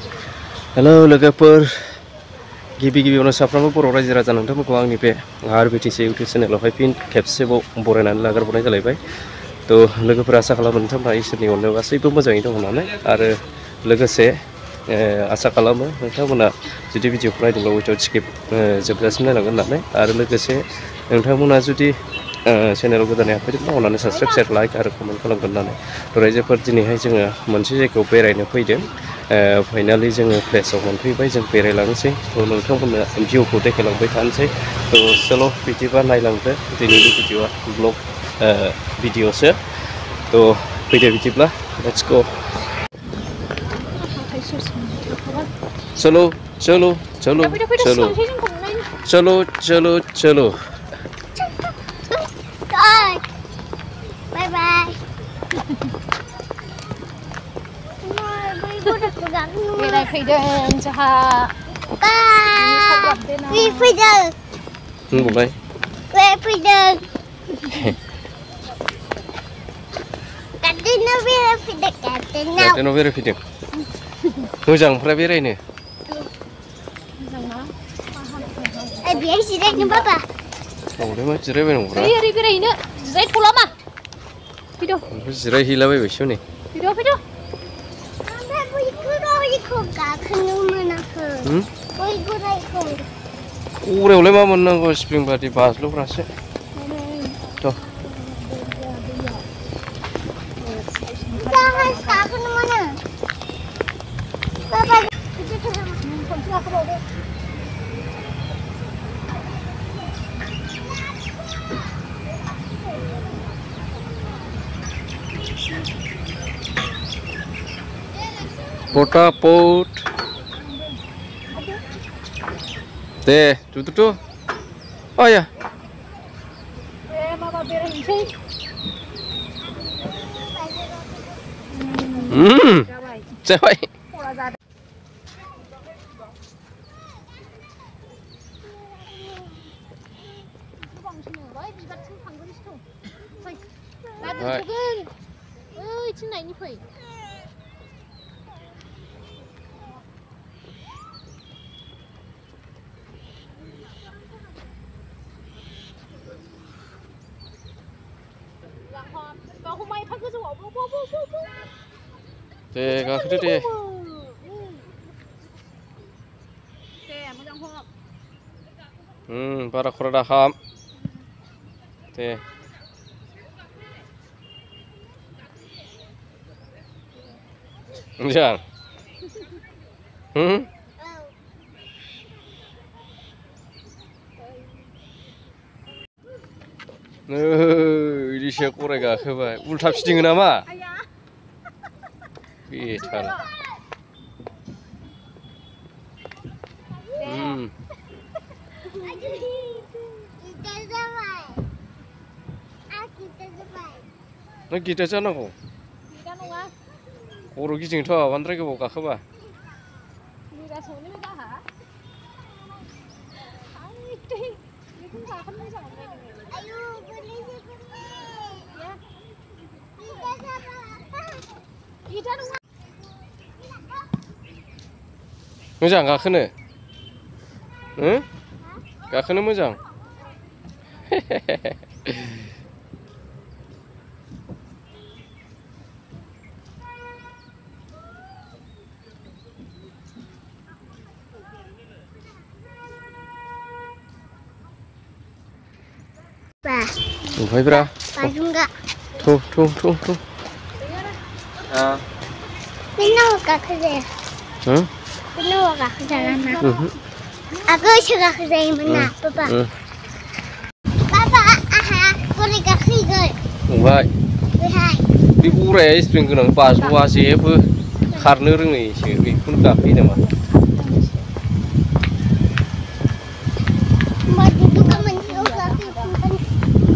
Halo logoफोर गिबि-गिबियावनो साफ्रोमबो बर' रायजो राजा नोंथांमोनखौ आंनि बे आरबिटिसि इउटिउब चेनेलावहाय फिन खेबसेबाव बरायनानै लाग्रोबावनाय जालायबाय। लोगोफोरा आसा खालामो नोंथांमोना इसोरनि अननायाव गासैबो मोजाङै दं होननानै आरो लोगोसे आसा खालामो नोंथांमोना जुदि भिडिअखौ नायदोंब्ला उइदाउट स्किप जोबजासिम नायलांगोन होननानै आरो लोगोसे नोंथांमोना जुदि चेनेलाव गोदानै हाबफैदोंब्ला अननानै साबस्क्राइब शेयार लाइक आरो कमेन्ट खालामगोन होननानै रायजोफोर दिनैहाय जोङो मोनसे जायगायाव बेरायनो फैदों। फाइनालि जोङो प्लेसाव मोनफैबाय जों बेरायलांनोसै नोंथांमोननो भिउखौ देखायलांबाय थानोसै चलो बिदिबा नायलांदो दिनैनि भिडिअआ ब्लग भिडिअसो फैदो बिदिब्ला लेट्स गो चलो चलो चलो चलो चलो चलो चलो बाय बाय बेरायफैदों जोंहा फैदों बुंबाय फैदों गार्डेनाव बेरायफैदों मोजां ओमफ्राय बेरायनो बेहाय जिरायनो बाबा औलै मा जिरायबायनांगौब्रा ओरै बेरायहैनो जिरायथ'ला मा फैद' जिरायहैलाबायबायसो हनै फैद' ओमफ्राय बै गरायखौ गाखोनो मोनाखै बै गरायखौ गरायावलाय मा मोननांगौ स्प्रिं बादि बाज्ल'ग्रासो गाखोनो मोनो बाबा पटापट दे tuh oh ya माबा बेरायनोसै जाबाय दे गाखोदो दे बारा खरा दाखाम दे मोजां इदिसो गराय गाखोबाय उल्था फिदिङो नामा बेथार नों गिदिर जानांगौ खर' गिदिंथ' बांद्राय गोबाव गाखोबा मोजां गाखोनो गाखोनो मोजां ओमफ्रायब्रा थ' बेनाव गाखोजाया बेनाव गाखोजाना आगोलसो गाखोजायोमोन ना बाबा बाबा आहा गराय गाखोहैगोन फंबाय बे गराया स्प्रिं गोनां बाज्ल'आ जेबो खारनो रोङैसो बेखौनो गाखोयो नामा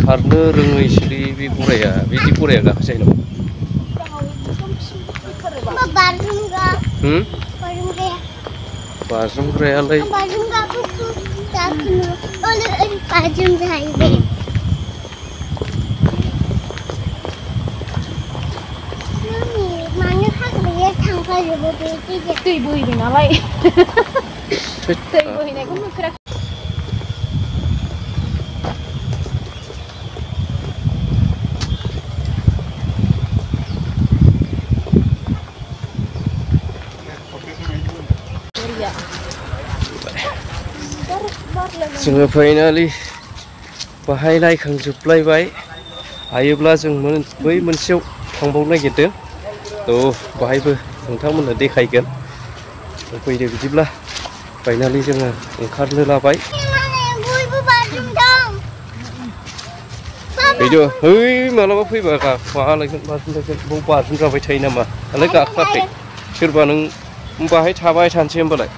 खारनो रोङैसोलै बे गराया बिदि गराया गाखोजायो नामा बाज्रुमग्रायालाय मानो हाग्राया थांखो दै बोहैदों नालाय दै बोहैनायखौ नुफेराखै जोङो फाइनालि बाहाय नायखांजोबलायबाय हायोब्ला जों बै मोनसेयाव थांबावनो नागिरदों थ' बाहायबो नोंथांमोननो देखायगोन फैदो बिदिब्ला फाइनालि जोङो ओंखारनो लाबाय फैदो है मालाबा फैबा गाखोलायगोन बाज्रुमलायगोन बाव बाज्रुम जाबाय थायो नामा दालाय गाखोआखै सोरबा नों बाहाय थाबाय थानोसै होमबालाय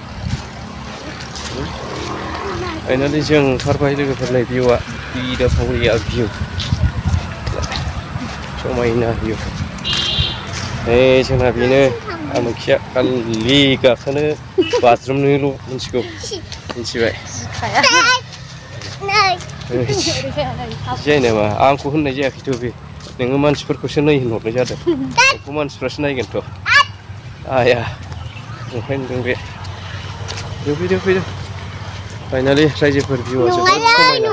फाइनालि जों ओंखारबाय लोगोफोरनि भिउआ बिदा फावरिया भिउ समायना भिउ जोंना बेनो आमोखिया खालि गाखोनो बाज्रुमनोल' मिथिगौ मिथिबाय जायो नामा आंखौ होननाय जायाखैथ' बे नोङो मानसिफोरखौसो नै होनहरनाय जादों बेखौ मानसिफ्रासो नायगोनथ' आया ओंखायनो नों बे फैदो फाइनालि रायजोफोर भिउआ जोबोद समायना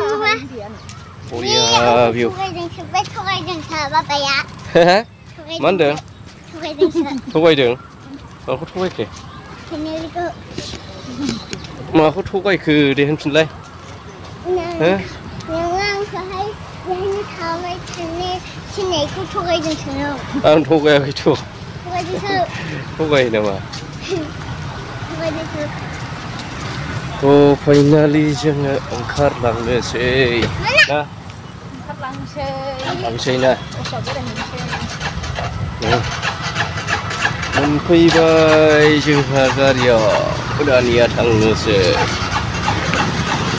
बरिया भिउ मा होनदों थगायदों माखौ थगायखो माखौ थगायखो दे होनफिनलाय आं थगायाखैथ' थगायो नामा थ' फाइनालि जोङो ओंखारलांनोसै ना ओंखारलांसै ना मोनफैबाय जोंहा गारियाव दानिया थांनोसै